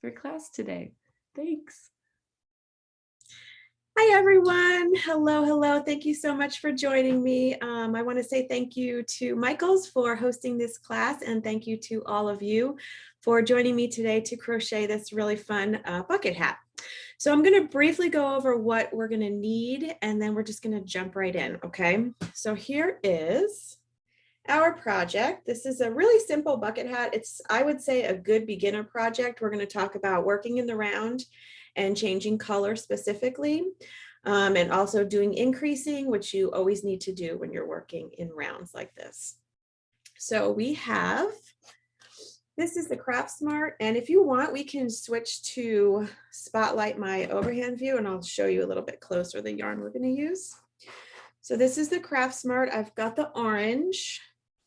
for class today. Thanks. Hi, everyone. Hello, hello. Thank you so much for joining me. I want to say thank you to Michaels for hosting this class, and thank you to all of you for joining me today to crochet this really fun bucket hat. So I'm going to briefly go over what we're going to need, and then we're just going to jump right in, okay? So here is our project. This is a really simple bucket hat. It's, I would say, a good beginner project. We're going to talk about working in the round and changing color specifically, and also doing increasing, which you always need to do when you're working in rounds like this. So we have, this is the Craftsmart, and if you want, we can switch to spotlight my overhand view, and I'll show you a little bit closer the yarn we're going to use. So this is the Craftsmart. I've got the orange,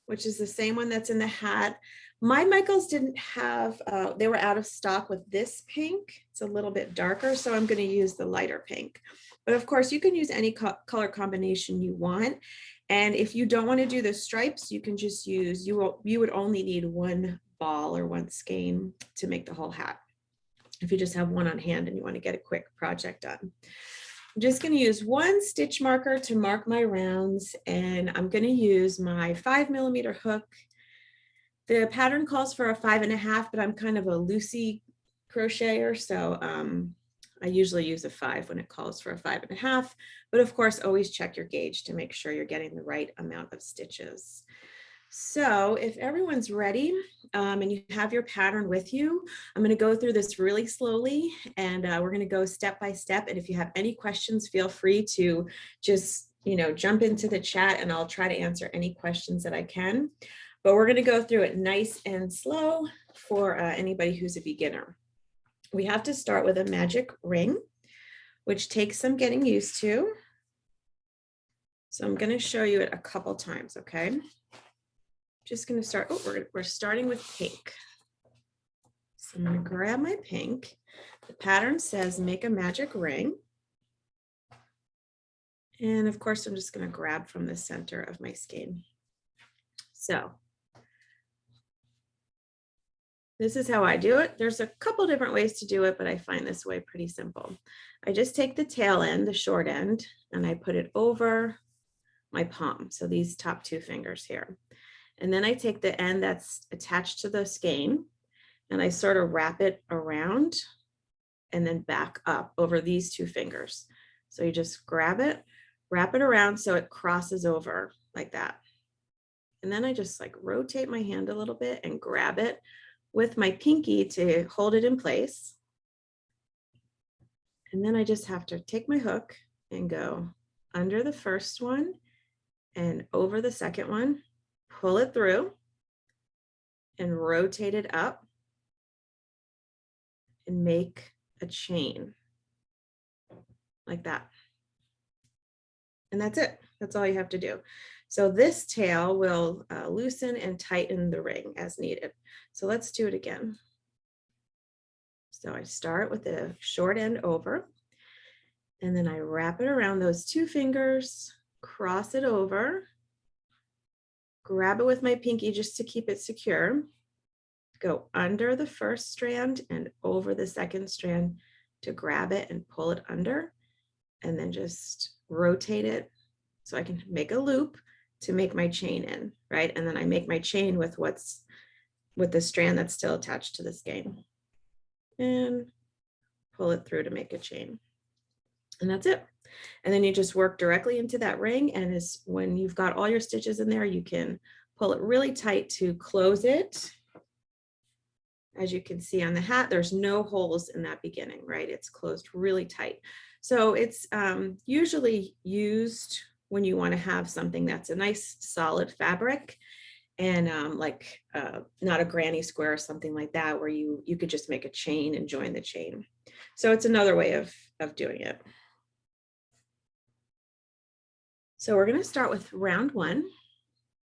which is the same one that's in the hat. My Michaels didn't have, they were out of stock with this pink. It's a little bit darker, so I'm going to use the lighter pink. But of course, you can use any color combination you want. And if you don't want to do the stripes, you can just use, you would only need one ball or one skein to make the whole hat, if you just have one on hand and you want to get a quick project done. I'm just going to use one stitch marker to mark my rounds, and I'm going to use my 5mm hook. The pattern calls for a 5.5, but I'm kind of a loosey crocheter, so I usually use a 5 when it calls for a 5.5, but of course always check your gauge to make sure you're getting the right amount of stitches. So if everyone's ready and you have your pattern with you, I'm going to go through this really slowly, and we're going to go step by step. And if you have any questions, feel free to just, jump into the chat, and I'll try to answer any questions that I can. But we're going to go through it nice and slow for anybody who's a beginner. We have to start with a magic ring, which takes some getting used to. So I'm going to show you it a couple times, okay? Just going to start, we're starting with pink. So I'm going to grab my pink. The pattern says make a magic ring. And of course, I'm just going to grab from the center of my skein. So this is how I do it. There's a couple different ways to do it, but I find this way pretty simple. I just take the tail end, the short end, and I put it over my palm. So these top two fingers here. And then I take the end that's attached to the skein, and I sort of wrap it around and then back up over these two fingers. So you just grab it, wrap it around so it crosses over like that. And then I just like rotate my hand a little bit and grab it with my pinky to hold it in place. And then I just have to take my hook and go under the first one and over the second one, pull it through and rotate it up and make a chain like that. And that's it. That's all you have to do. So this tail will loosen and tighten the ring as needed. So let's do it again. So I start with the short end over, and then I wrap it around those two fingers, cross it over, grab it with my pinky just to keep it secure, go under the first strand and over the second strand to grab it and pull it under, and then just rotate it so I can make a loop to make my chain in, right? And then I make my chain with the strand that's still attached to the skein and pull it through to make a chain. And that's it. And then you just work directly into that ring, and when you've got all your stitches in there, you can pull it really tight to close it. As you can see on the hat, there's no holes in that beginning, right? It's closed really tight. So it's usually used when you want to have something that's a nice solid fabric, and not a granny square or something like that, where you could just make a chain and join the chain. So it's another way of doing it. So we're going to start with round one,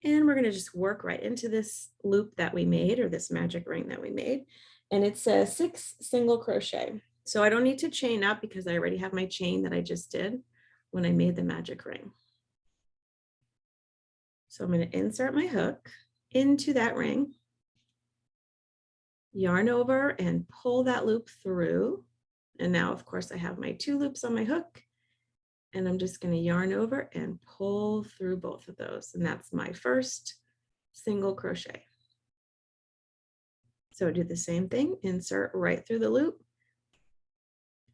and we're going to just work right into this loop that we made, or this magic ring that we made. And it's a 6 single crochet. So I don't need to chain up because I already have my chain that I just did when I made the magic ring. So I'm going to insert my hook into that ring, yarn over and pull that loop through. And now, of course, I have my 2 loops on my hook, and I'm just going to yarn over and pull through both of those. And that's my first single crochet. So do the same thing, insert right through the loop,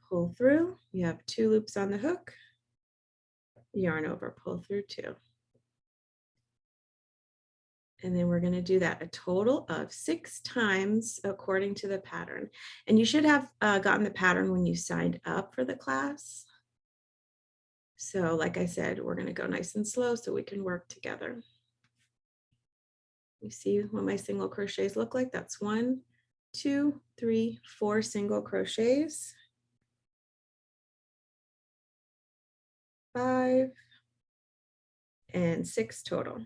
pull through. You have 2 loops on the hook, yarn over, pull through 2. And then we're going to do that a total of 6 times according to the pattern. And you should have gotten the pattern when you signed up for the class. So like I said, we're going to go nice and slow so we can work together. You see what my single crochets look like? That's 1, 2, 3, 4 single crochets, 5, and 6 total.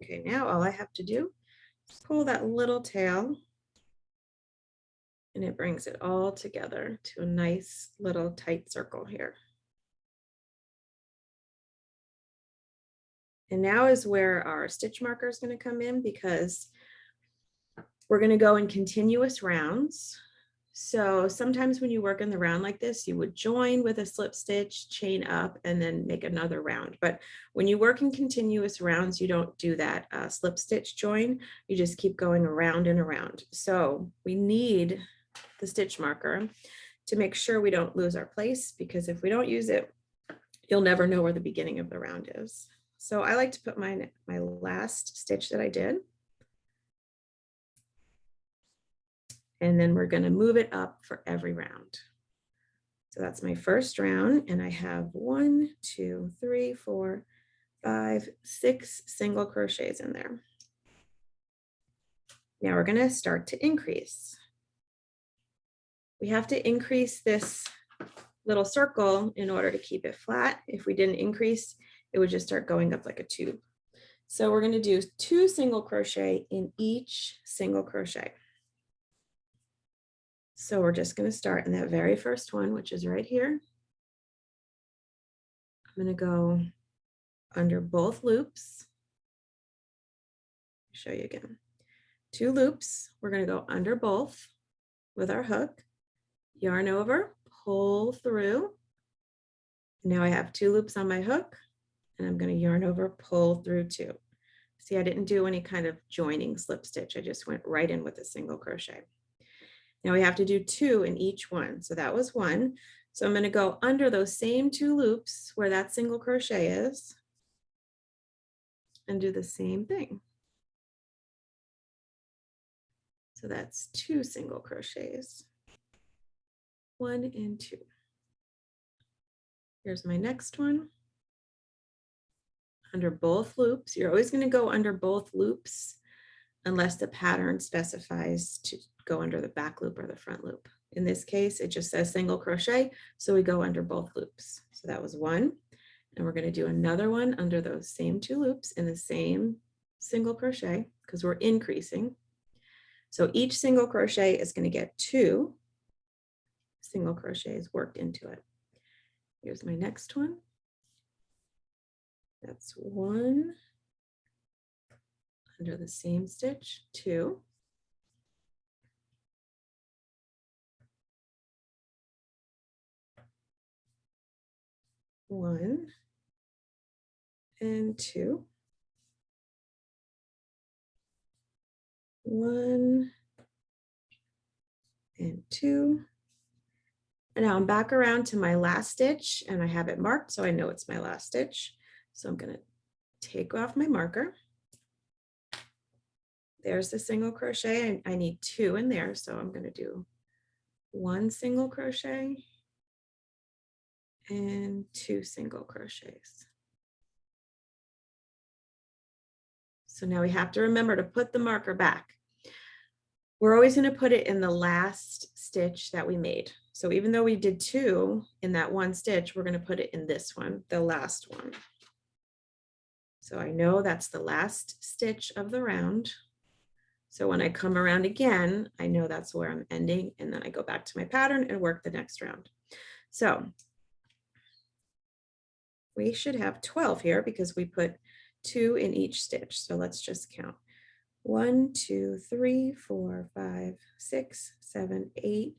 Okay, now all I have to do is pull that little tail, and it brings it all together to a nice little tight circle here. And now is where our stitch marker is going to come in, because we're going to go in continuous rounds. So sometimes when you work in the round like this, you would join with a slip stitch, chain up, and then make another round. But when you work in continuous rounds, you don't do that slip stitch join. You just keep going around and around. So we need the stitch marker to make sure we don't lose our place, because if we don't use it, you'll never know where the beginning of the round is. So I like to put my last stitch that I did. And then we're going to move it up for every round. So that's my first round, and I have 1, 2, 3, 4, 5, 6 single crochets in there. Now we're going to start to increase. We have to increase this little circle in order to keep it flat. If we didn't increase, it would just start going up like a tube. So we're going to do 2 single crochet in each single crochet. So we're just going to start in that very first one, which is right here. I'm going to go under both loops. Show you again. 2 loops. We're going to go under both with our hook, yarn over, pull through. Now I have 2 loops on my hook, and I'm going to yarn over, pull through 2. See, I didn't do any kind of joining slip stitch. I just went right in with a single crochet. Now we have to do 2 in each one. So that was 1. So I'm going to go under those same 2 loops where that single crochet is and do the same thing. So that's 2 single crochets, 1 and 2. Here's my next one. Under both loops. You're always going to go under both loops unless the pattern specifies to go under the back loop or the front loop. In this case, it just says single crochet, so we go under both loops. So that was 1, and we're going to do another one under those same 2 loops in the same single crochet, because we're increasing. So each single crochet is going to get 2 single crochets worked into it. Here's my next one. That's 1 under the same stitch, 2. One and 2. 1 and 2. And now I'm back around to my last stitch, and I have it marked so I know it's my last stitch. So I'm going to take off my marker. There's the single crochet. I need 2 in there, so I'm going to do 1 single crochet and 2 single crochets. So now we have to remember to put the marker back. We're always going to put it in the last stitch that we made. So even though we did 2 in that 1 stitch, we're going to put it in this one, the last one. So I know that's the last stitch of the round. So when I come around again, I know that's where I'm ending, and then I go back to my pattern and work the next round. So we should have 12 here because we put 2 in each stitch. So let's just count. 1, 2, 3, 4, 5, 6, 7, 8,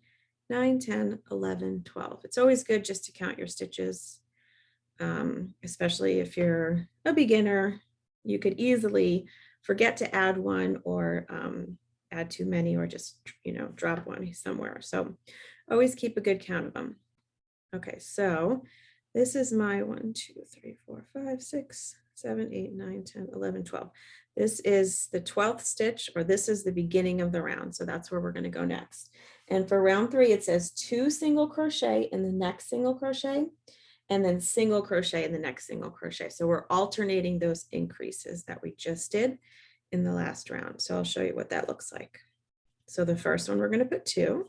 9, 10, 11, 12. It's always good just to count your stitches, especially if you're a beginner. You could easily forget to add one or add too many, or just, drop one somewhere. So always keep a good count of them. Okay, so this is my 1, 2, 3, 4, 5, 6, 7, 8, 9, 10, 11, 12. This is the 12th stitch, or this is the beginning of the round. So that's where we're going to go next. And for round 3, it says 2 single crochet in the next single crochet, and then single crochet in the next single crochet. So we're alternating those increases that we just did in the last round. So I'll show you what that looks like. So the first one, we're going to put 2.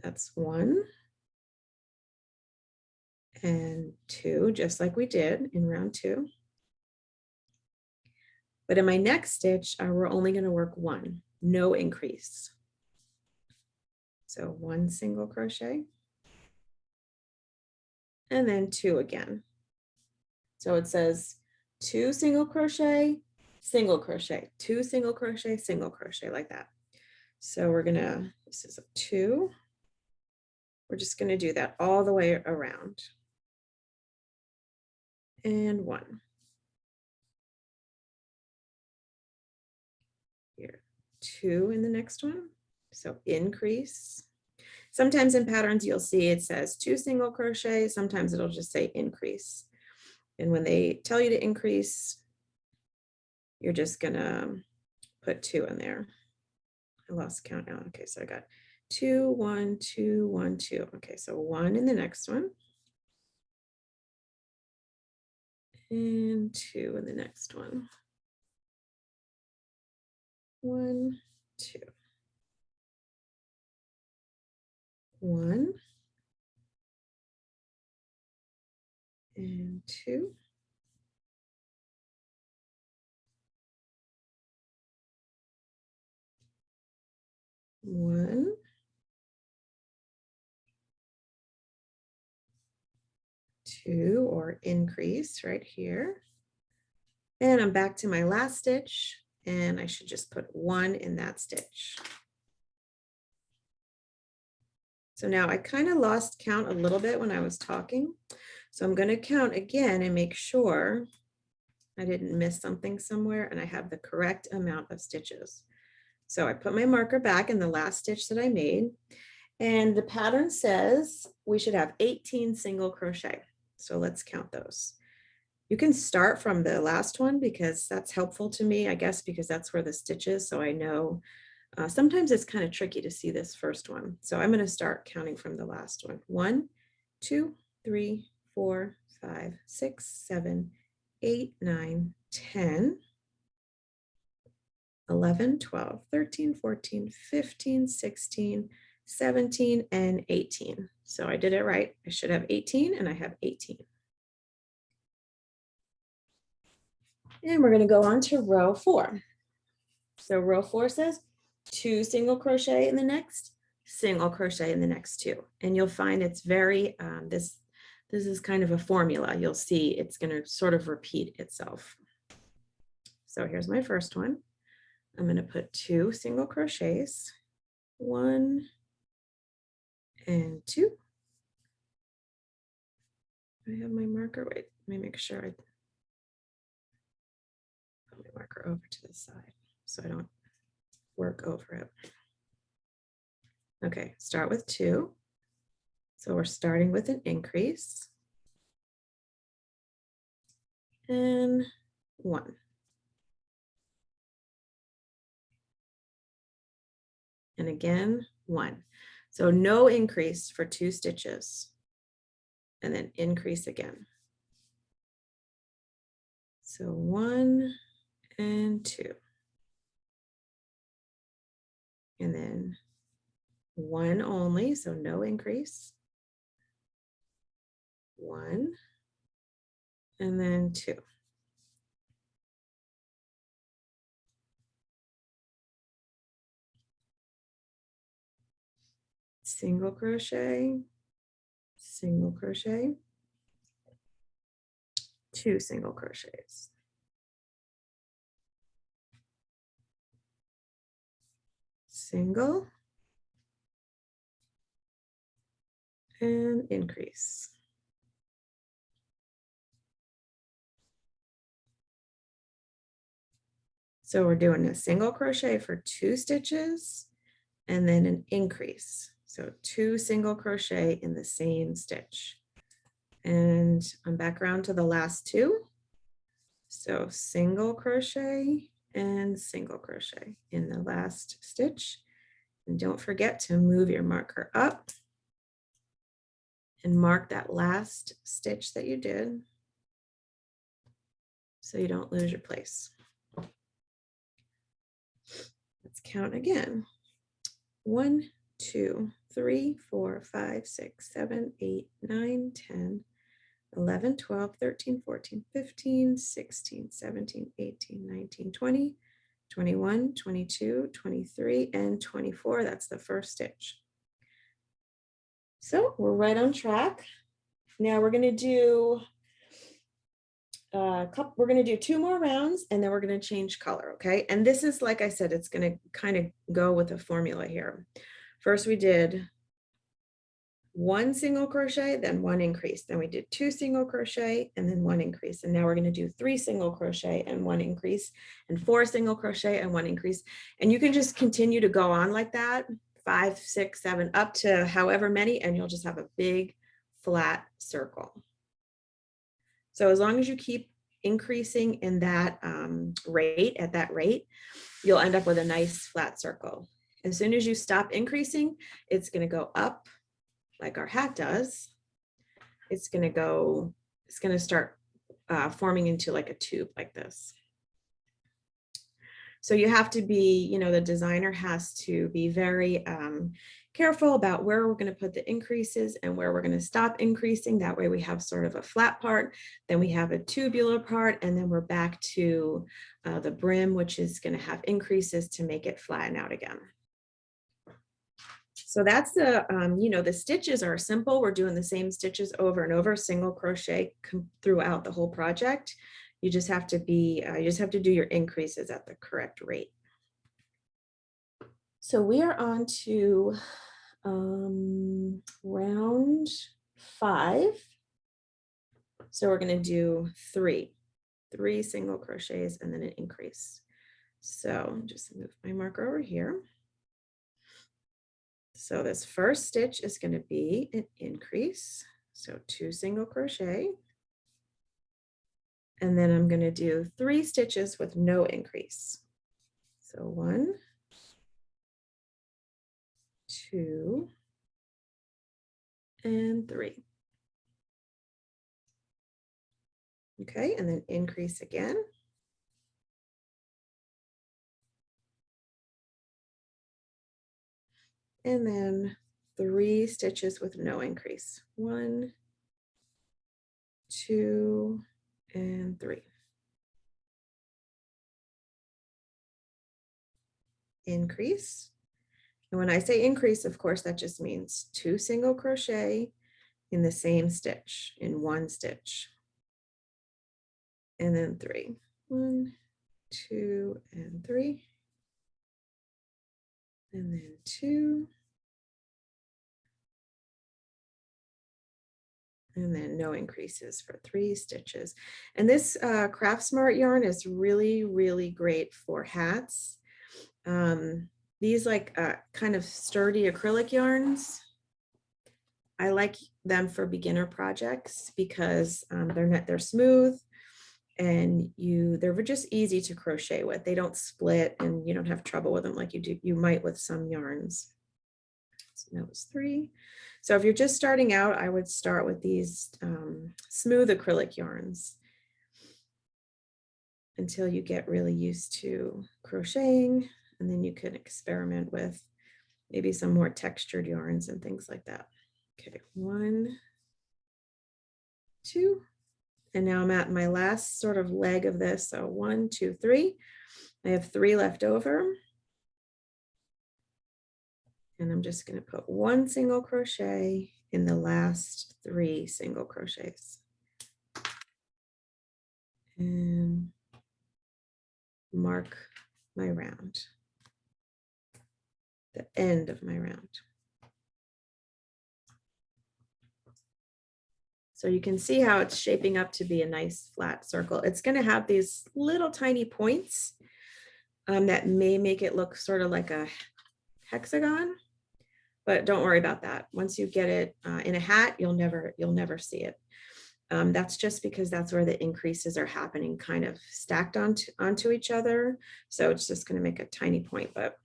That's 1 and 2, just like we did in round 2. But in my next stitch, we're only going to work 1, no increase. So 1 single crochet, and then 2 again. So it says 2 single crochet, single crochet, 2 single crochet, single crochet, like that. So we're gonna, this is a 2. We're just gonna do that all the way around. And 1. Here, 2 in the next one. So increase. Sometimes in patterns, you'll see it says 2 single crochet. Sometimes it'll just say increase. And when they tell you to increase, you're just gonna put 2 in there. I lost count now. Okay, so I got 2, 1, 2, 1, 2. Okay, so 1 in the next one. And 2 in the next one. 1, 2. 1 and 2. 1, 2, or increase right here. And I'm back to my last stitch, and I should just put 1 in that stitch. So now I kind of lost count a little bit when I was talking. So I'm going to count again and make sure I didn't miss something somewhere and I have the correct amount of stitches. So I put my marker back in the last stitch that I made, and the pattern says we should have 18 single crochet. So let's count those. You can start from the last one because that's helpful to me, I guess, because that's where the stitch is. So I know sometimes it's kind of tricky to see this first one. So I'm going to start counting from the last one. 1, 2, 3, 4, 5, 6, 7, 8, 9, 10, 11, 12, 13, 14, 15, 16, 17, and 18. So I did it right. I should have 18, and I have 18. And we're going to go on to row 4. So row 4 says 2 single crochet in the next, single crochet in the next 2. And you'll find it's very, this is kind of a formula. You'll see it's going to sort of repeat itself. So here's my first one. I'm going to put 2 single crochets, 1 and 2. I have my marker. Wait, let me make sure I put my marker over to the side so I don't work over it. Okay, start with 2. So we're starting with an increase and 1. And again, 1. So no increase for 2 stitches, and then increase again. So 1 and 2. And then 1 only, so no increase. 1 and then 2. Single crochet, single crochet, 2 single crochets. Single and increase. So we're doing a single crochet for 2 stitches and then an increase. So 2 single crochet in the same stitch. And I'm back around to the last 2. So single crochet and single crochet in the last stitch. And don't forget to move your marker up and mark that last stitch that you did so you don't lose your place. Let's count again. 1, 2, 3, 4, 5, 6, 7, 8, 9, 10, 11, 12, 13, 14, 15, 16, 17, 18, 19, 20, 21, 22, 23, and 24. That's the first stitch. So we're right on track. Now we're going to do we're going to do 2 more rounds and then we're going to change color. Okay. And this is, like I said, it's going to kind of go with a formula here. First we did 1 single crochet, then 1 increase. Then we did 2 single crochet and then 1 increase. And now we're going to do 3 single crochet and 1 increase and 4 single crochet and 1 increase. And you can just continue to go on like that, 5, 6, 7, up to however many, and you'll just have a big flat circle. So as long as you keep increasing in that rate, at that rate, you'll end up with a nice flat circle. As soon as you stop increasing, it's going to go up like our hat does. It's going to start forming into like a tube like this. So you have to be, you know, the designer has to be very careful about where we're going to put the increases and where we're going to stop increasing. That way we have sort of a flat part, then we have a tubular part, and then we're back to the brim, which is going to have increases to make it flatten out again. So that's the, you know, the stitches are simple. We're doing the same stitches over and over, single crochet throughout the whole project. You just have to be, you just have to do your increases at the correct rate. So we are on to round 5. So we're going to do 3 single crochets and then an increase. So just move my marker over here. So this first stitch is going to be an increase. So 2 single crochet. And then I'm going to do 3 stitches with no increase. So 1, 2, and 3. Okay, and then increase again. And then 3 stitches with no increase. 1, 2, and 3. Increase. And when I say increase, of course, that just means 2 single crochet in the same stitch, in 1 stitch. And then 3. 1, 2, and 3. And then 2. And then no increases for 3 stitches. And this Craftsmart yarn is really, really great for hats. These like kind of sturdy acrylic yarns, I like them for beginner projects because they're smooth and they're just easy to crochet with. They don't split and you don't have trouble with them like you might with some yarns. So that was 3. So if you're just starting out, I would start with these smooth acrylic yarns until you get really used to crocheting, and then you can experiment with maybe some more textured yarns and things like that. Okay, 1, 2, and now I'm at my last sort of leg of this. So 1, 2, 3. I have 3 left over. And I'm just going to put 1 single crochet in the last 3 single crochets. and mark my round, the end of my round. So you can see how it's shaping up to be a nice flat circle. It's going to have these little tiny points that may make it look sort of like a hexagon, but don't worry about that. Once you get it in a hat, you'll never see it. That's just because that's where the increases are happening, kind of stacked onto each other. So it's just going to make a tiny point, but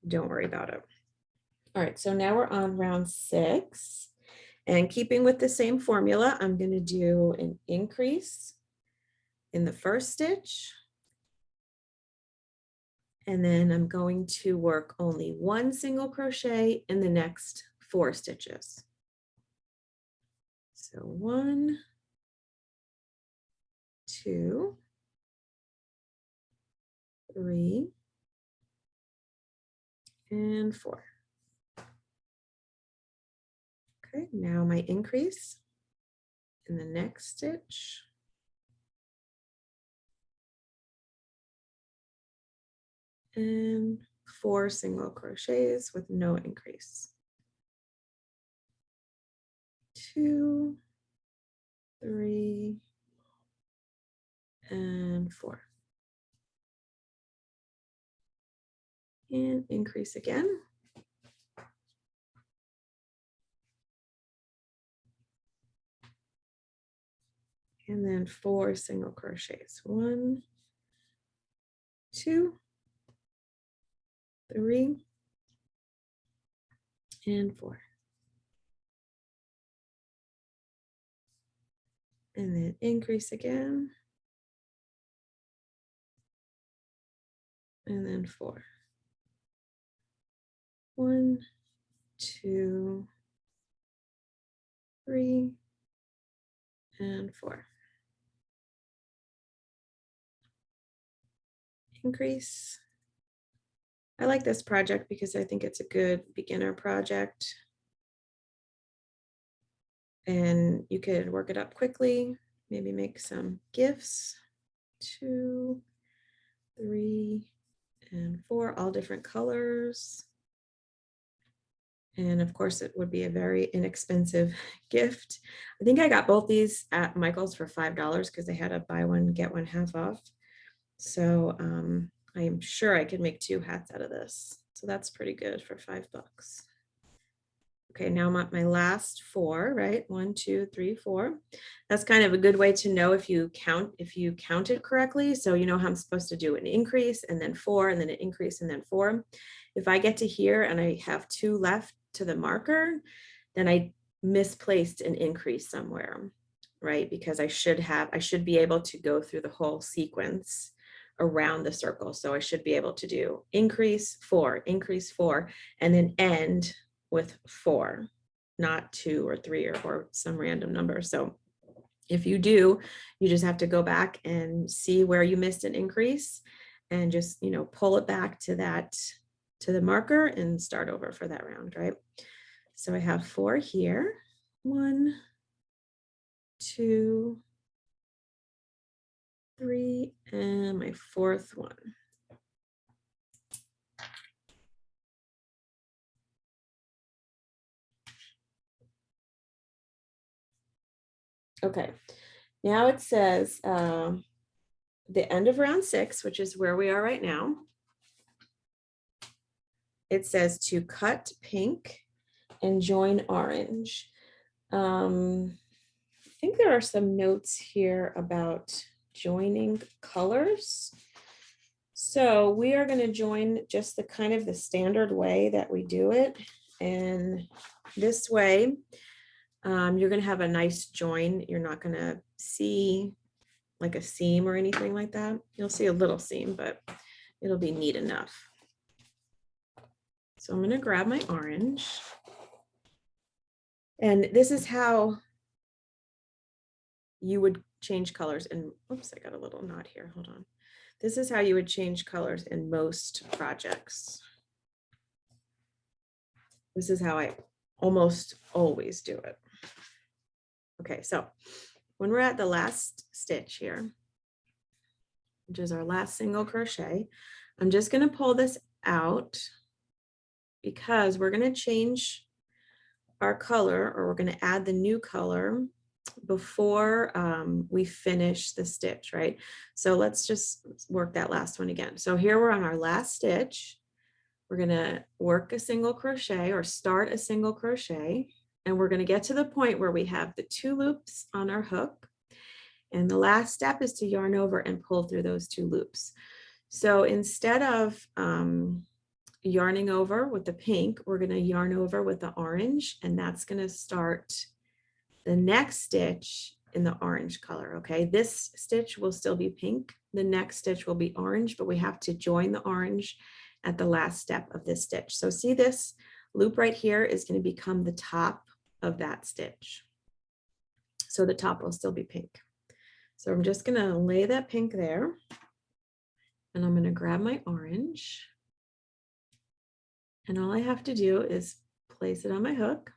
don't worry about it. All right, so now we're on round 6. And keeping with the same formula, I'm going to do an increase in the first stitch. And then I'm going to work only 1 single crochet in the next 4 stitches. So 1, 2, 3, and 4. Okay, now my increase in the next stitch. And 4 single crochets with no increase. 2, 3, and 4. And increase again. And then 4 single crochets. 1, 2, 3, and 4. And then increase again. And then 4. 1, 2, 3, and 4. Increase. I like this project because I think it's a good beginner project. And you could work it up quickly, maybe make some gifts. 2, 3, and 4, all different colors. And of course, it would be a very inexpensive gift. I think I got both these at Michael's for $5 because they had a buy one, get one half off. So I'm sure I could make 2 hats out of this. So that's pretty good for $5. Okay, now I'm at my last 4, right? 1, 2, 3, 4. That's kind of a good way to know if you counted correctly. So you know how I'm supposed to do an increase and then 4 and then an increase and then 4. If I get to here and I have 2 left to the marker, then I misplaced an increase somewhere, right? Because I should be able to go through the whole sequence around the circle. So I should be able to do increase 4, and then end with 4, not 2 or 3 or some random number. So if you do, you just have to go back and see where you missed an increase and just, pull it back to the marker and start over for that round, right? So I have 4 here. 1, 2, 3, and my 4th one. Okay, now it says the end of round 6, which is where we are right now. It says to cut pink and join orange. I think there are some notes here about joining colors. So we are going to join just the kind of the standard way that we do it. And this way, you're going to have a nice join. You're not going to see like a seam or anything like that. You'll see a little seam, but it'll be neat enough. So I'm going to grab my orange. And this is how you would change colors. And oops, I got a little knot here. Hold on. This is how you would change colors in most projects. This is how I almost always do it. Okay, so when we're at the last stitch here, which is our last single crochet, I'm just going to pull this out because we're going to change our color, or we're going to add the new color before we finish the stitch, right? So let's just work that last one again. So here we're on our last stitch. We're going to work a single crochet or start a single crochet, and we're going to get to the point where we have the 2 loops on our hook. And the last step is to yarn over and pull through those 2 loops. So instead of yarning over with the pink, we're going to yarn over with the orange, and that's going to start the next stitch in the orange color. Okay, this stitch will still be pink, the next stitch will be orange, but we have to join the orange at the last step of this stitch. So see, this loop right here is going to become the top of that stitch. So the top will still be pink. So I'm just going to lay that pink there, and I'm going to grab my orange, and all I have to do is place it on my hook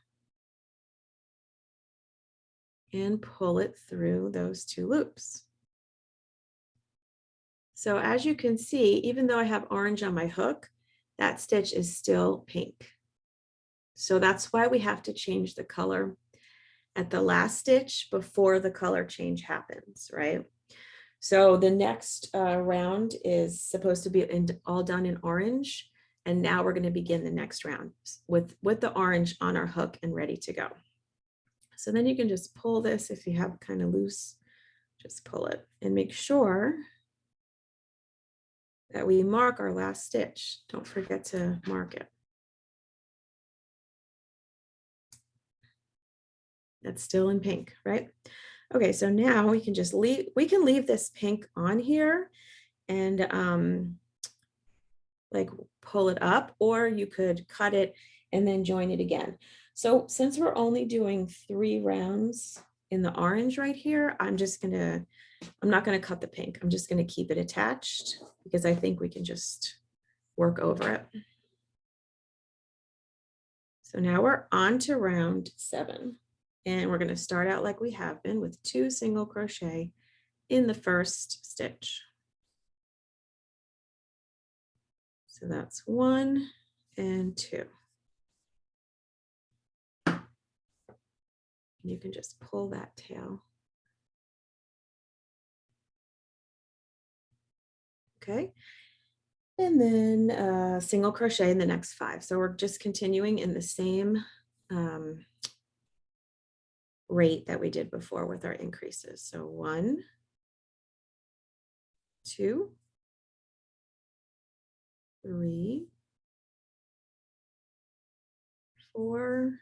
and pull it through those 2 loops. So as you can see, even though I have orange on my hook, that stitch is still pink. So that's why we have to change the color at the last stitch before the color change happens, right? So the next round is supposed to be all done in orange. And now we're going to begin the next round with the orange on our hook and ready to go. So then you can just pull this if you have kind of loose, just pull it and make sure that we mark our last stitch. Don't forget to mark it. That's still in pink, right? Okay, so now we can just leave this pink on here and like pull it up, or you could cut it and then join it again. So since we're only doing 3 rounds in the orange right here, I'm not gonna cut the pink. I'm just gonna keep it attached because I think we can just work over it. So now we're on to round 7, and we're gonna start out like we have been with 2 single crochet in the first stitch. So that's 1 and 2. You can just pull that tail. Okay. And then single crochet in the next 5. So we're just continuing in the same rate that we did before with our increases. So 1, 2, 3, 4,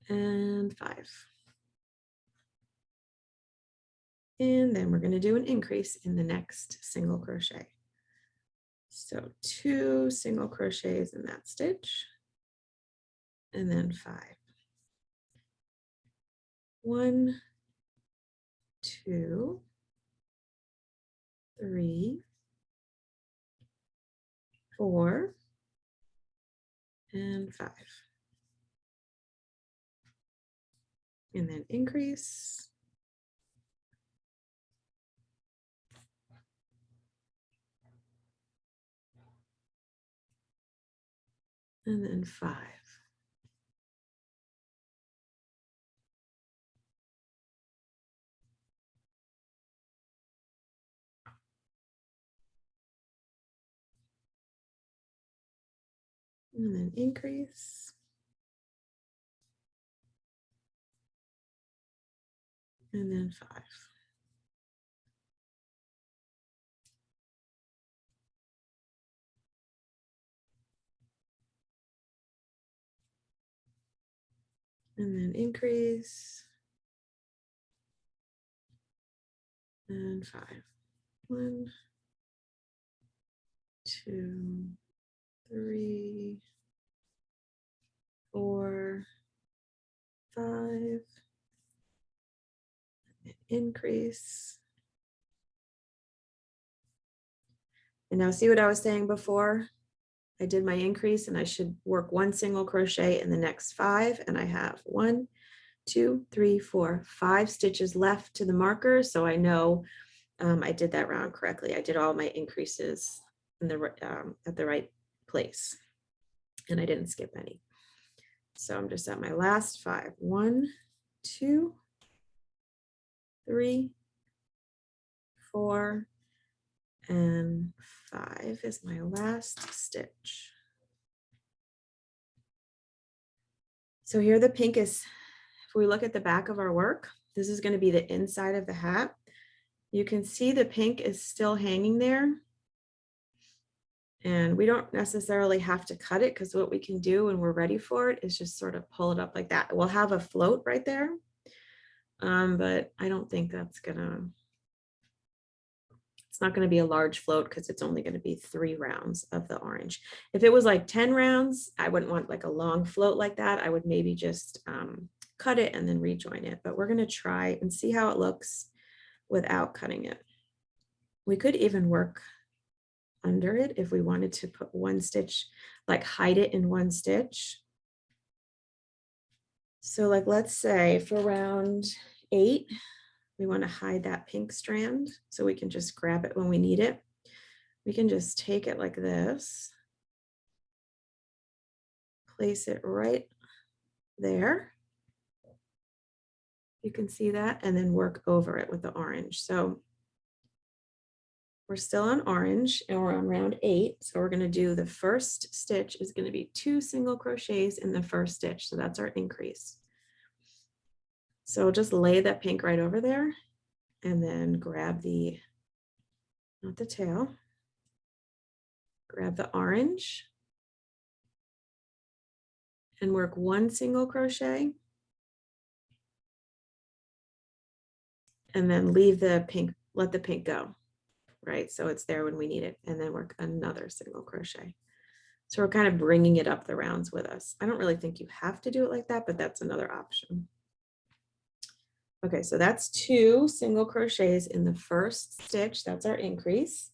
and 5. And then we're going to do an increase in the next single crochet. So 2 single crochets in that stitch, and then 5. 1, 2, 3, 4, and 5. And then increase. And then 5. And then increase. And then 5. And then increase. And 5. 1, 2, 3, 4, 5. Increase. And now see what I was saying before? I did my increase and I should work 1 single crochet in the next 5, and I have 1, 2, 3, 4, 5 stitches left to the marker. So I know I did that round correctly. I did all my increases in the, at the right place, and I didn't skip any. So I'm just at my last 5. 1, 2, 3, 4, and 5 is my last stitch. So here the pink is, if we look at the back of our work, this is going to be the inside of the hat. You can see the pink is still hanging there. And we don't necessarily have to cut it, because what we can do when we're ready for it is just sort of pull it up like that. We'll have a float right there. But I don't think that's gonna, it's not gonna be a large float, because it's only gonna be 3 rounds of the orange. If it was like 10 rounds, I wouldn't want like a long float like that. I would maybe just cut it and then rejoin it. But we're gonna try and see how it looks without cutting it. We could even work under it if we wanted to put 1 stitch, like hide it in 1 stitch. So like, let's say for round 8, we want to hide that pink strand, so we can just grab it when we need it. We can just take it like this, place it right there. You can see that, and then work over it with the orange. So we're still on orange and we're on round 8. So we're going to do the first stitch is going to be 2 single crochets in the first stitch. So that's our increase. So just lay that pink right over there, and then grab the, not the tail, grab the orange and work 1 single crochet, and then leave the pink, let the pink go, right? So it's there when we need it, and then work another single crochet. So we're kind of bringing it up the rounds with us. I don't really think you have to do it like that, but that's another option. Okay, so that's 2 single crochets in the first stitch. That's our increase.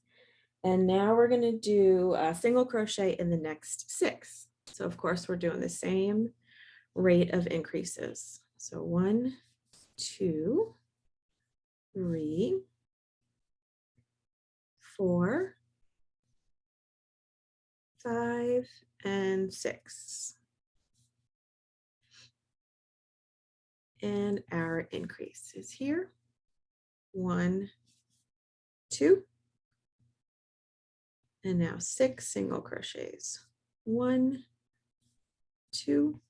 And now we're going to do a single crochet in the next 6. So of course we're doing the same rate of increases. So 1, 2, 3, 4, 5, and 6. And our increase is here. 1, 2, and now 6 single crochets. 1, 2,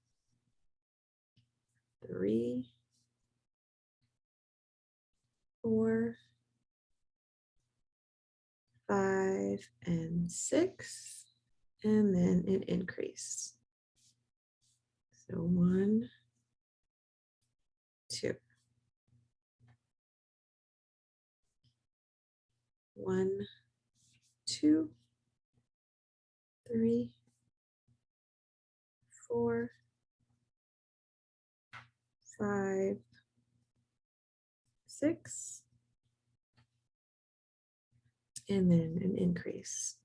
3, 4, 5, and 6, and then an increase. So 1, 2, 1, 2, 3, 4, 5, 6, and then an increase.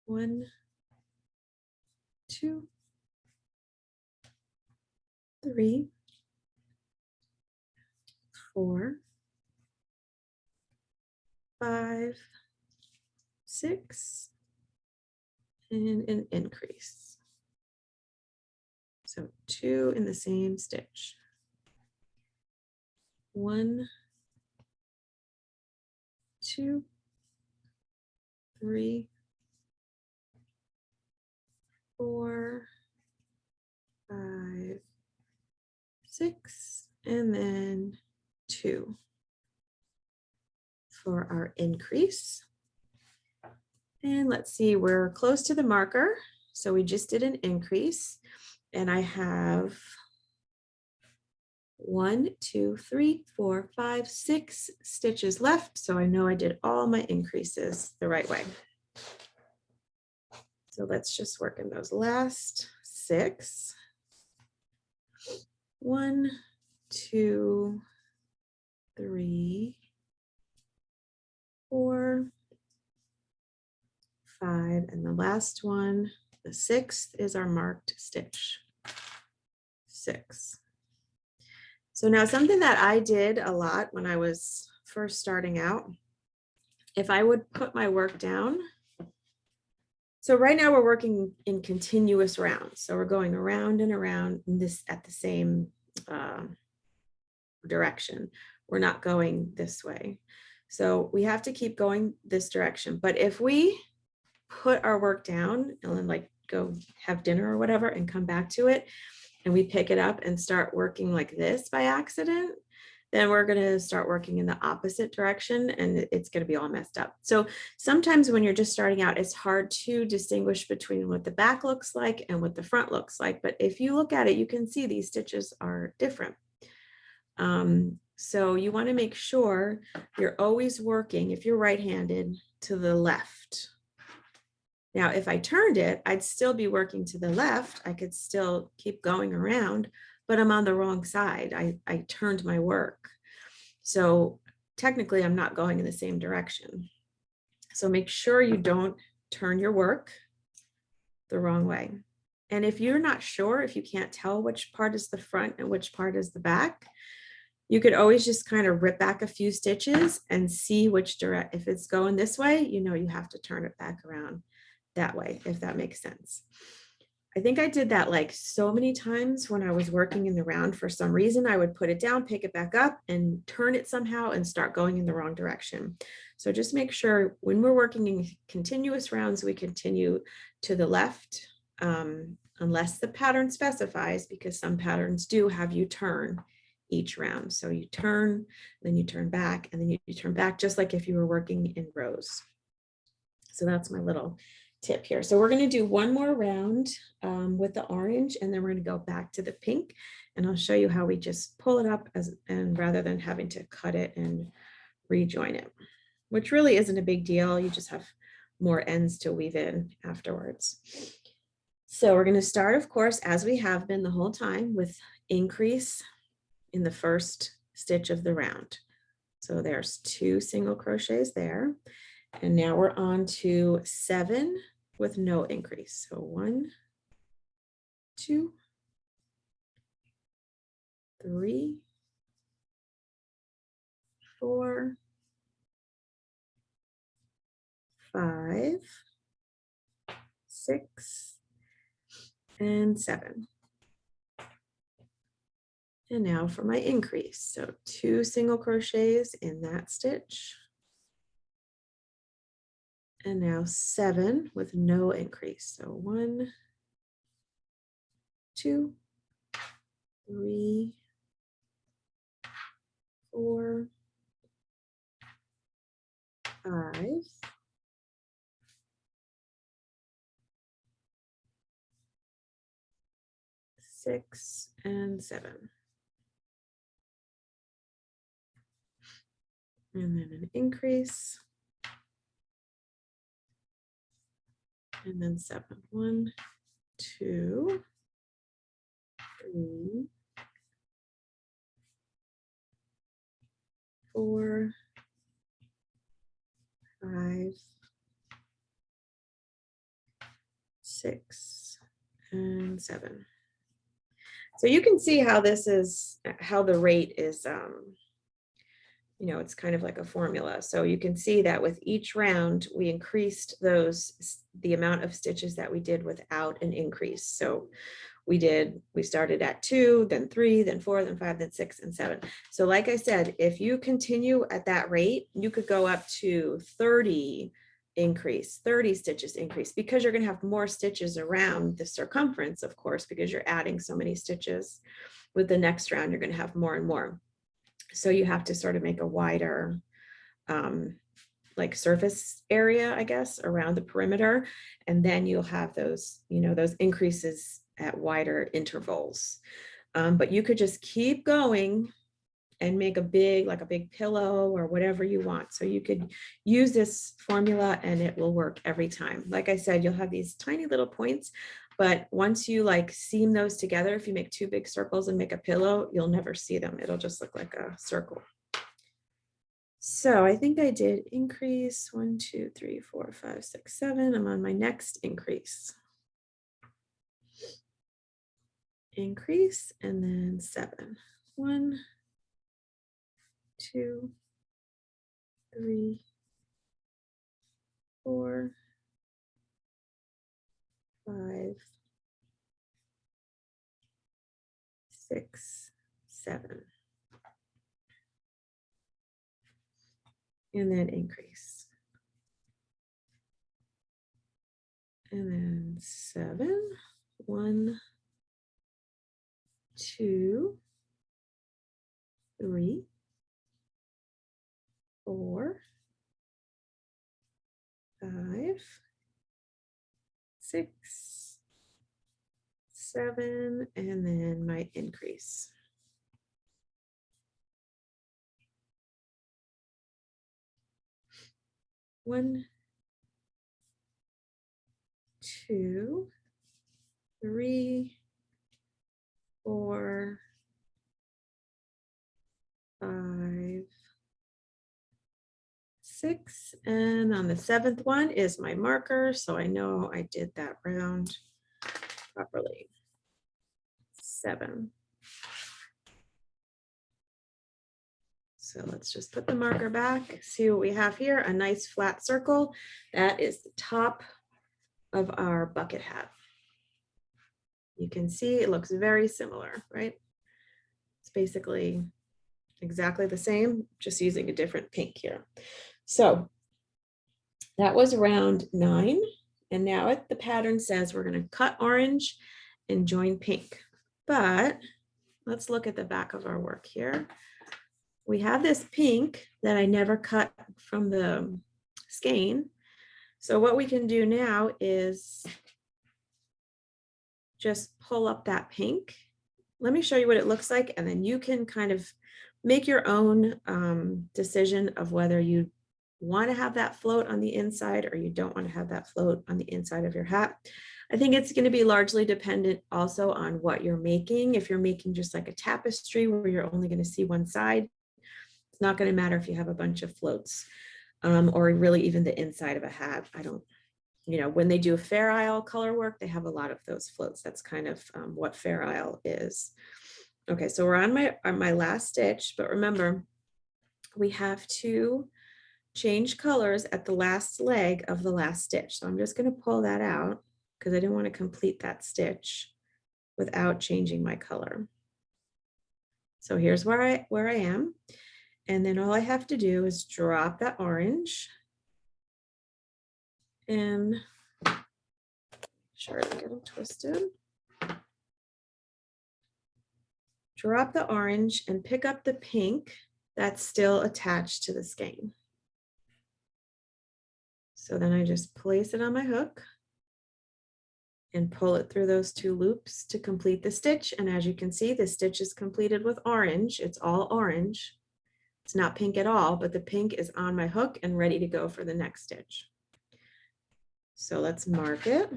1, 2, 3, 4, 5, 6, and an increase. So 2 in the same stitch. 1, 2, 3, 4, 5, 6, and then 2 for our increase. And let's see, we're close to the marker. So we just did an increase, and I have 1, 2, 3, 4, 5, 6 stitches left. So I know I did all my increases the right way. So let's just work in those last 6. 1, 2, 3, 4, 5, and the last one The 6th is our marked stitch. 6. So now something that I did a lot when I was first starting out, if I would put my work down. So right now we're working in continuous rounds. So we're going around and around this at the same direction. We're not going this way. So we have to keep going this direction. But if we put our work down and then like go have dinner or whatever and come back to it, and we pick it up and start working like this by accident, then we're going to start working in the opposite direction and it's going to be all messed up. So sometimes when you're just starting out, it's hard to distinguish between what the back looks like and what the front looks like. But if you look at it, you can see these stitches are different. So you want to make sure you're always working, if you're right-handed, to the left. Now, if I turned it, I'd still be working to the left. I could still keep going around, but I'm on the wrong side. I turned my work. So technically, I'm not going in the same direction. So make sure you don't turn your work the wrong way. And if you're not sure, if you can't tell which part is the front and which part is the back, you could always just kind of rip back a few stitches and see which direction. If it's going this way, you know you have to turn it back around that way, if that makes sense. I think I did that like so many times when I was working in the round. For some reason, I would put it down, pick it back up, and turn it somehow and start going in the wrong direction. So just make sure when we're working in continuous rounds, we continue to the left, unless the pattern specifies, because some patterns do have you turn each round. So you turn, then you turn back, and then you turn back, just like if you were working in rows. So that's my little tip here. So we're going to do one more round with the orange, and then we're going to go back to the pink, and I'll show you how we just pull it up and rather than having to cut it and rejoin it, which really isn't a big deal. You just have more ends to weave in afterwards. So we're going to start, of course, as we have been the whole time, with increase in the first stitch of the round. So there's 2 single crochets there. And now we're on to 7 with no increase. So 1, 2, 3, 4, 5, 6, and 7. And now for my increase. So 2 single crochets in that stitch. And now 7 with no increase. So 1, 2, 3, 4, 5, 6, and 7. And then an increase. And then 7. 1, 2, 3, 4, 5, 6, and 7. So you can see how this is, how the rate is, you know, it's kind of like a formula. So you can see that with each round, we increased the amount of stitches that we did without an increase. So we started at 2, then 3, then 4, then 5, then 6, and 7. So like I said, if you continue at that rate, you could go up to 30 stitches increase, because you're going to have more stitches around the circumference, of course, because you're adding so many stitches. With the next round, you're going to have more and more. So you have to sort of make a wider like surface area, I guess, around the perimeter. And then you'll have those, you know, those increases at wider intervals. But you could just keep going and make a big pillow or whatever you want. So you could use this formula and it will work every time. Like I said, you'll have these tiny little points, but once you like seam those together, if you make 2 big circles and make a pillow, you'll never see them. It'll just look like a circle. So I think I did increase 1, 2, 3, 4, 5, 6, 7. I'm on my next increase. increase, and then 7. 1, 2, 3, 4, 5, 6, 7. And then increase. And then 7. 1, 2, 3, 4, 5, 6, 7, and then my increase. One, 2, 3, 4, 5, 6, and on the 7th one is my marker, so I know I did that round properly. 7. So let's just put the marker back, see what we have here, a nice flat circle. That is the top of our bucket hat. You can see it looks very similar, right? It's basically exactly the same, just using a different pink here. So that was round 9. And now the pattern says we're going to cut orange and join pink. But let's look at the back of our work here. We have this pink that I never cut from the skein. So what we can do now is just pull up that pink. Let me show you what it looks like, and then you can kind of make your own decision of whether you want to have that float on the inside or you don't want to have that float on the inside of your hat. I think it's going to be largely dependent also on what you're making. If you're making just like a tapestry where you're only going to see one side, it's not going to matter if you have a bunch of floats or really even the inside of a hat. I don't, you know, when they do a Fair Isle color work, they have a lot of those floats. That's kind of what Fair Isle is. Okay, so we're on my last stitch, but remember, we have to change colors at the last leg of the last stitch. So I'm just going to pull that out because I didn't want to complete that stitch without changing my color. So here's where I am. And then all I have to do is drop that orange and sure to get them twisted. Drop the orange and pick up the pink that's still attached to the skein. So then I just place it on my hook and pull it through those 2 loops to complete the stitch. And as you can see, the stitch is completed with orange. It's all orange. It's not pink at all, but the pink is on my hook and ready to go for the next stitch. So let's mark it.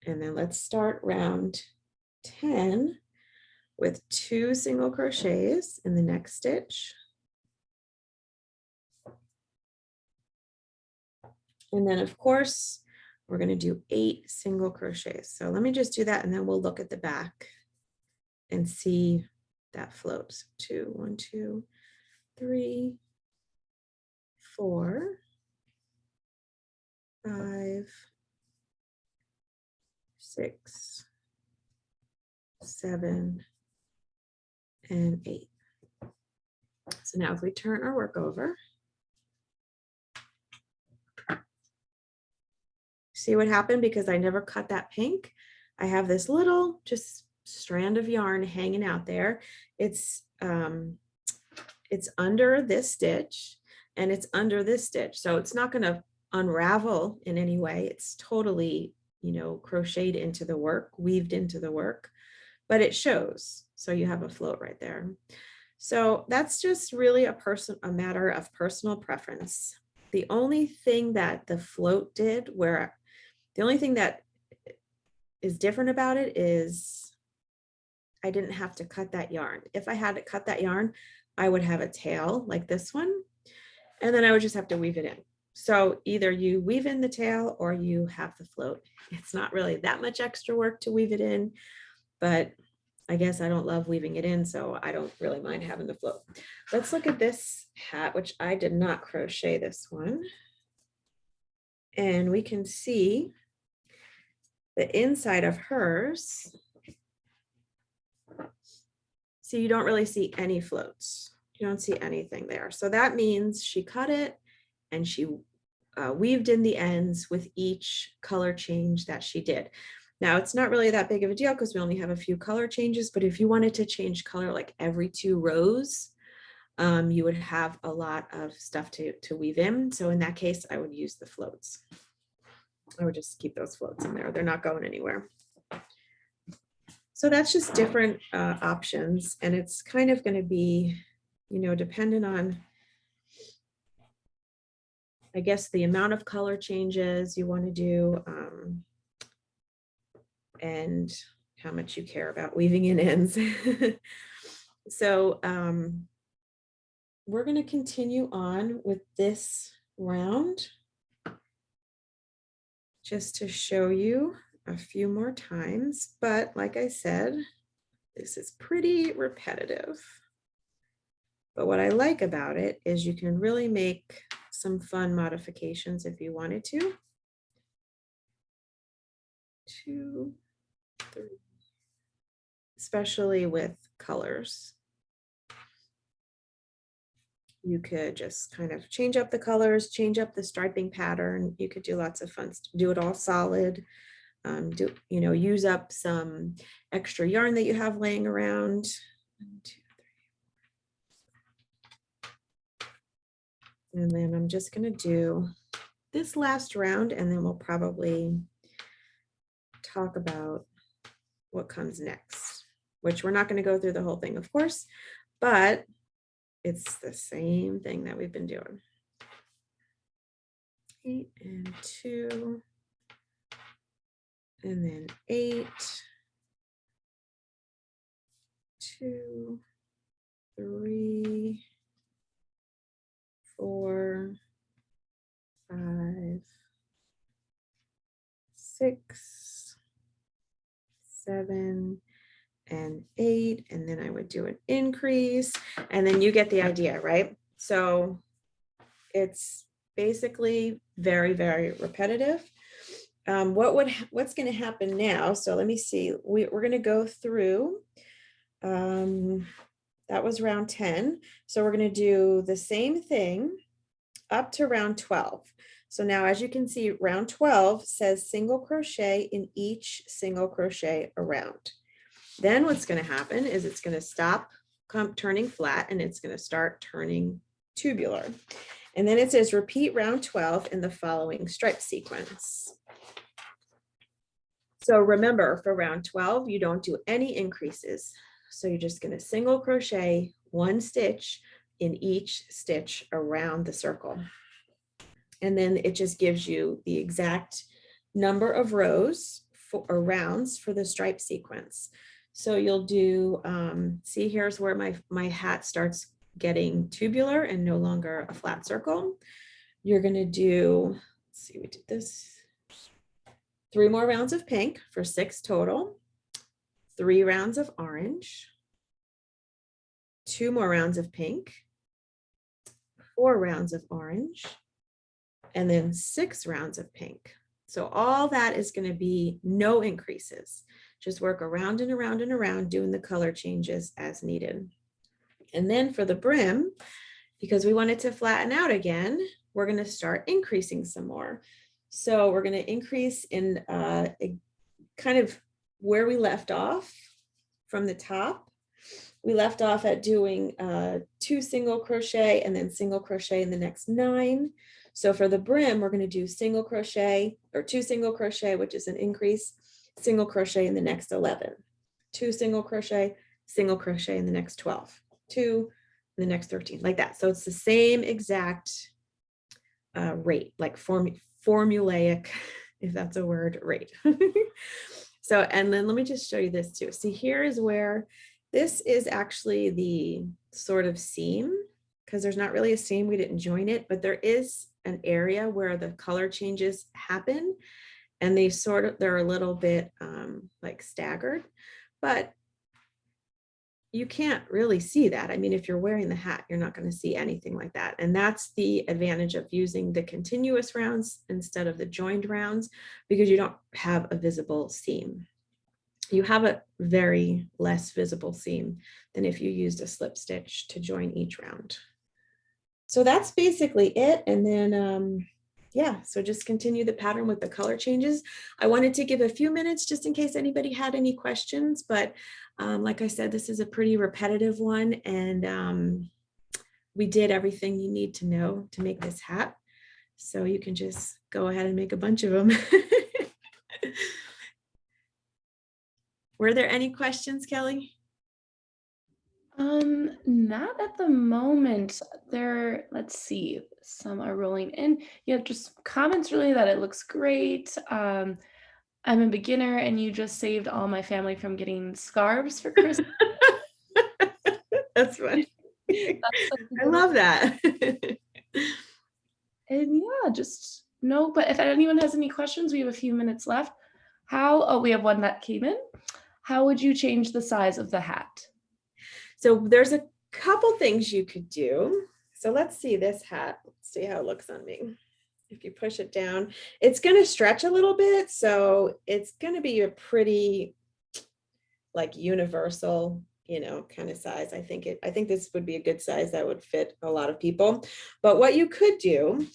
And then let's start round 10 with 2 single crochets in the next stitch. And then of course, we're going to do 8 single crochets. So let me just do that and then we'll look at the back and see that floats. 2, 1, 2, 3, 4, 5, 6, 7, and 8. So now if we turn our work over, see what happened because I never cut that pink. I have this little just strand of yarn hanging out there. It's under this stitch and it's under this stitch. So it's not going to unravel in any way. It's totally, you know, crocheted into the work, weaved into the work, but it shows. So you have a float right there. So that's just really a matter of personal preference. The only thing that the float did the only thing that is different about it is I didn't have to cut that yarn. If I had to cut that yarn, I would have a tail like this one, and then I would just have to weave it in. So either you weave in the tail or you have the float. It's not really that much extra work to weave it in, but I guess I don't love weaving it in, so I don't really mind having the float. Let's look at this hat, which I did not crochet this one. And we can see the inside of hers. See, you don't really see any floats. You don't see anything there. So that means she cut it and she weaved in the ends with each color change that she did. Now, it's not really that big of a deal because we only have a few color changes, but if you wanted to change color like every 2 rows, you would have a lot of stuff to weave in. So in that case, I would use the floats. I would just keep those floats in there. They're not going anywhere. So that's just different options. And it's kind of going to be, you know, dependent on, I guess, the amount of color changes you want to do and how much you care about weaving in ends. So we're going to continue on with this round just to show you a few more times. But like I said, this is pretty repetitive. But what I like about it is you can really make some fun modifications if you wanted to. 2, 3, especially with colors. You could just kind of change up the colors, change up the striping pattern. You could do lots of fun stuff. Do it all solid. Use up some extra yarn that you have laying around. 1, 2, 3. And then I'm just going to do this last round, and then we'll probably talk about what comes next, which we're not going to go through the whole thing, of course, but it's the same thing that we've been doing. 8 and 2, and then 8, 2, 3, 4, 5, 6, 7, and 8, and then I would do an increase, and then you get the idea, right? So it's basically very, very repetitive. What's going to happen now? So let me see. We're going to go through. That was round 10. So we're going to do the same thing up to round 12. So now, as you can see, round 12 says single crochet in each single crochet around. Then what's going to happen is it's going to stop turning flat and it's going to start turning tubular. And then it says repeat round 12 in the following stripe sequence. So remember, for round 12, you don't do any increases. So you're just going to single crochet 1 stitch in each stitch around the circle. And then it just gives you the exact number of rows or rounds for the stripe sequence. So you'll do, see, here's where my hat starts getting tubular and no longer a flat circle. You're going to do, let's see, we did this, 3 more rounds of pink for 6 total, 3 rounds of orange, 2 more rounds of pink, 4 rounds of orange, and then 6 rounds of pink. So all that is going to be no increases. Just work around and around and around, doing the color changes as needed. And then for the brim, because we want it to flatten out again, we're going to start increasing some more. So we're going to increase in kind of where we left off from the top. We left off at doing 2 single crochet and then single crochet in the next 9. So for the brim, we're going to do single crochet or 2 single crochet, which is an increase, single crochet in the next 11, 2 single crochet in the next 12, 2 in the next 13, like that. So it's the same exact rate, like formulaic, if that's a word, rate. So, and then let me just show you this too. See, here is where this is actually the sort of seam, because there's not really a seam, we didn't join it, but there is an area where the color changes happen, and they're a little bit like staggered, but you can't really see that. I mean, if you're wearing the hat, you're not going to see anything like that. And that's the advantage of using the continuous rounds instead of the joined rounds, because you don't have a visible seam. You have a very less visible seam than if you used a slip stitch to join each round. So that's basically it. And then, yeah, so just continue the pattern with the color changes. I wanted to give a few minutes just in case anybody had any questions, but like I said, this is a pretty repetitive one, and we did everything you need to know to make this hat. So you can just go ahead and make a bunch of them. Were there any questions, Kelly? Not at the moment. Let's see, some are rolling in. Yeah, just comments really that it looks great. I'm a beginner and you just saved all my family from getting scarves for Christmas. That's funny. I love that. And yeah, just no, but if anyone has any questions, we have a few minutes left. We have one that came in. How would you change the size of the hat? So there's a couple things you could do. So let's see this hat. Let's see how it looks on me. If you push it down, it's going to stretch a little bit. So it's going to be a pretty like universal, kind of size. I think this would be a good size that would fit a lot of people. But what you could do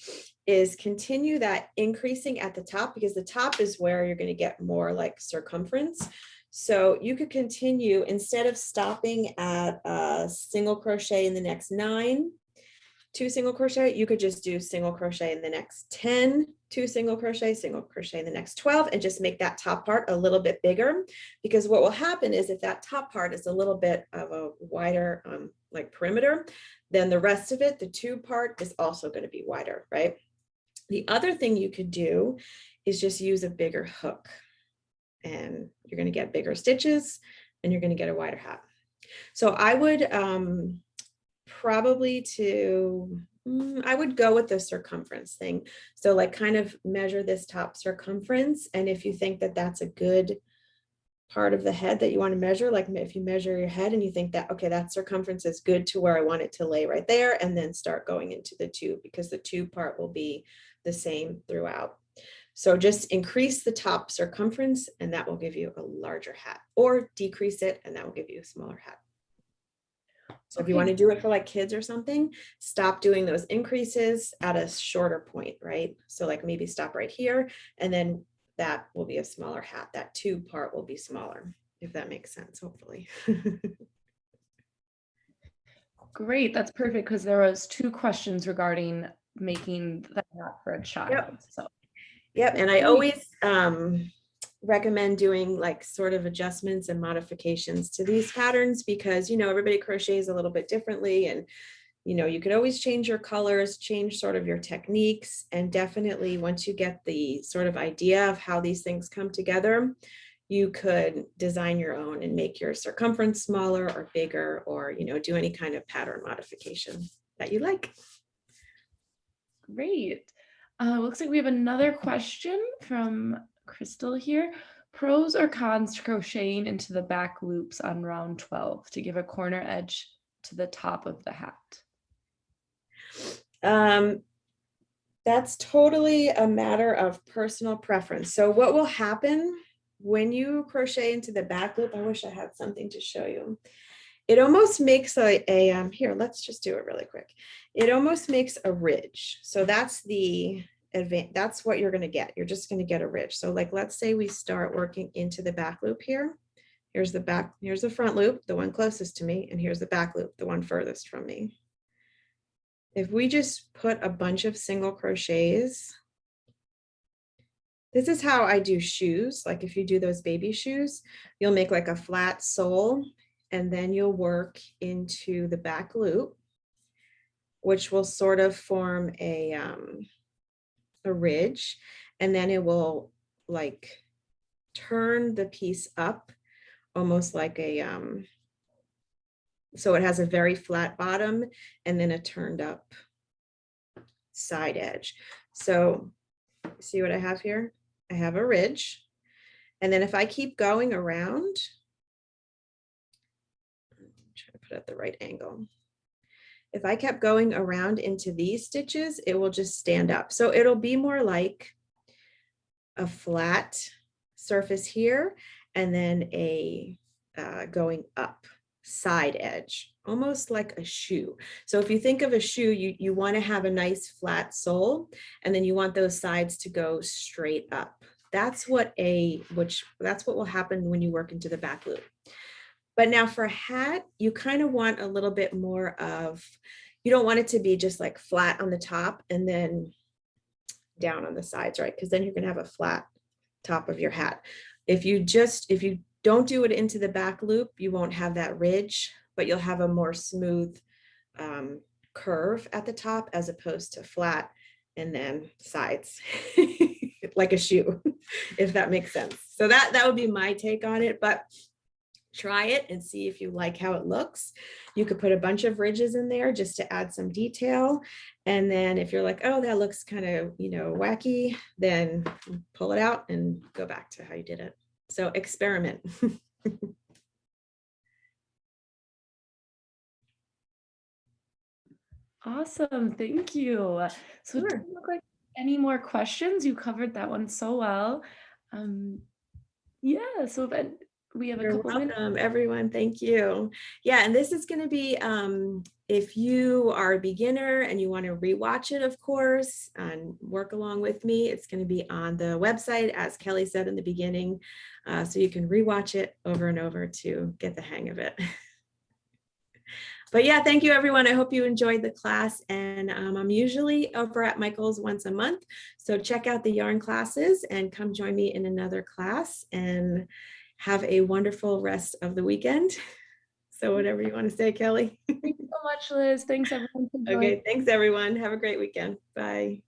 is continue that increasing at the top, because the top is where you're going to get more like circumference. So you could continue, instead of stopping at a single crochet in the next 9, 2 single crochet, you could just do single crochet in the next 10, 2 single crochet in the next 12, and just make that top part a little bit bigger. Because what will happen is if that top part is a little bit of a wider like perimeter, then the rest of it, the tube part, is also going to be wider, right? The other thing you could do is just use a bigger hook, and you're going to get bigger stitches and you're going to get a wider hat. So I would I would go with the circumference thing. So like kind of measure this top circumference. And if you think that that's a good part of the head that you want to measure, like if you measure your head and you think that, okay, that circumference is good to where I want it to lay right there, and then start going into the tube, because the tube part will be the same throughout. So just increase the top circumference and that will give you a larger hat, or decrease it and that will give you a smaller hat. So if you want to do it for like kids or something, stop doing those increases at a shorter point, right? So like maybe stop right here, and then that will be a smaller hat. That tube part will be smaller, if that makes sense, hopefully. Great, that's perfect, because there was 2 questions regarding making the hat for a child. Yep. So yep, and I always recommend doing like sort of adjustments and modifications to these patterns, because everybody crochets a little bit differently, and you could always change your colors, change sort of your techniques, and definitely once you get the sort of idea of how these things come together, you could design your own and make your circumference smaller or bigger, or do any kind of pattern modification that you like. Great. Looks like we have another question from Crystal here. Pros or cons to crocheting into the back loops on round 12 to give a corner edge to the top of the hat? That's totally a matter of personal preference. So what will happen when you crochet into the back loop, I wish I had something to show you. It almost makes here, let's just do it really quick. It almost makes a ridge. So that's that's what you're going to get. You're just going to get a ridge. So like, let's say we start working into the back loop here. Here's the front loop, the one closest to me, and here's the back loop, the one furthest from me. If we just put a bunch of single crochets, this is how I do shoes. Like if you do those baby shoes, you'll make like a flat sole, and then you'll work into the back loop, which will sort of form a ridge, and then it will like turn the piece up almost like a so it has a very flat bottom and then a turned up side edge. So see what I have here? I have a ridge. And then if I keep going around, I'm trying to put it at the right angle. If I kept going around into these stitches, it will just stand up. So it'll be more like a flat surface here, and then a going up side edge, almost like a shoe. So if you think of a shoe, you want to have a nice flat sole, and then you want those sides to go straight up. That's what will happen when you work into the back loop. But now for a hat, you kind of want a little bit more of, you don't want it to be just like flat on the top and then down on the sides, right? Because then you're gonna have a flat top of your hat. If you don't do it into the back loop, you won't have that ridge, but you'll have a more smooth curve at the top as opposed to flat and then sides like a shoe, if that makes sense. So that would be my take on it, but try it and see if you like how it looks. You could put a bunch of ridges in there just to add some detail. And then if you're like, oh, that looks kind of, wacky, then pull it out and go back to how you did it. So experiment. Awesome. Thank you. So it Sure. doesn't look like any more questions. You covered that one so well. Yeah, so then we have a You're couple minutes. welcome, everyone. Thank you. Yeah, and this is going to be, if you are a beginner and you want to rewatch it, of course, and work along with me, it's going to be on the website, as Kelly said in the beginning, so you can rewatch it over and over to get the hang of it. But yeah, thank you, everyone. I hope you enjoyed the class. And I'm usually over at Michael's once a month. So check out the yarn classes and come join me in another class, and have a wonderful rest of the weekend. So whatever you want to say, Kelly. Thanks so much, Liz. Thanks everyone for joining. Okay, thanks, everyone. Have a great weekend. Bye.